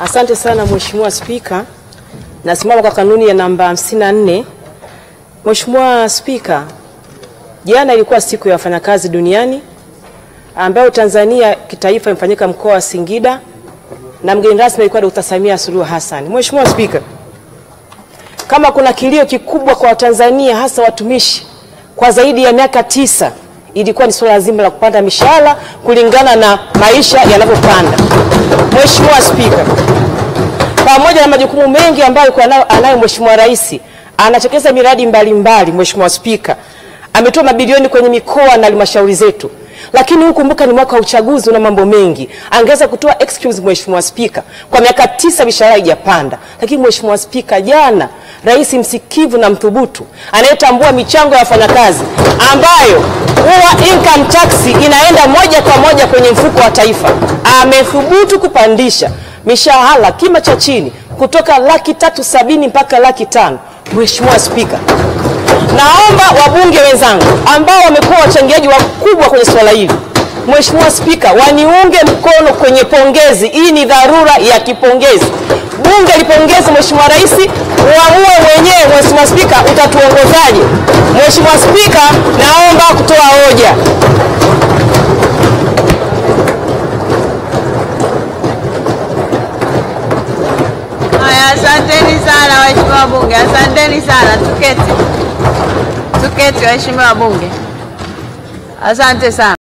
Asante sana Mheshimiwa Spika. Nasimama kwa kanuni ya namba 54. Mheshimiwa Spika, jana ilikuwa siku ya wafanyakazi duniani ambayo Tanzania kitaifa imefanyika mkoa wa Singida na mgeni rasmi alikuwa Dr. Samia Suluhu Hassan. Mheshimiwa Spika, kama kuna kilio kikubwa kwa Tanzania hasa watumishi kwa zaidi ya miaka 9 ilikuwa ni swala zima la kupanda mishahara kulingana na maisha yanavyopanda. Mheshimiwa Spika, pamoja na majukumu mengi ambayo anayo Mheshimiwa Rais, anatekeleza miradi mbalimbali. Mheshimiwa Spika, ametoa mabilioni kwenye mikoa na halmashauri zetu. Lakini hukumbuka ni mwaka wa uchaguzi una mambo mengi. Angeweza kutoa excuse Mheshimiwa Spika, kwa miaka 9 mishahara haijapanda. Lakini Mheshimiwa Spika, jana Rais msikivu na mthubutu anayetambua michango ya wafanyakazi ambayo huwa income tax inaenda moja kwa moja kwenye mfuko wa taifa, amethubutu kupandisha mishahara kima cha chini kutoka 370,000 mpaka 500,000. Mheshimiwa Spika, naomba wabunge wenzangu ambao wamekuwa wachangiaji wakubwa kwenye swala hili, Mheshimiwa Spika, waniunge mkono kwenye pongezi. Hii ni dharura ya kipongezi. Bunge lipongeze Mheshimiwa Rais, uamue mwenyewe. Mheshimiwa Spika, utatuongozaje? Mheshimiwa Spika, naomba kutoa hoja. Asanteni sana waheshimiwa bunge, asanteni sana. Tuketi waheshimiwa bunge, asante sana.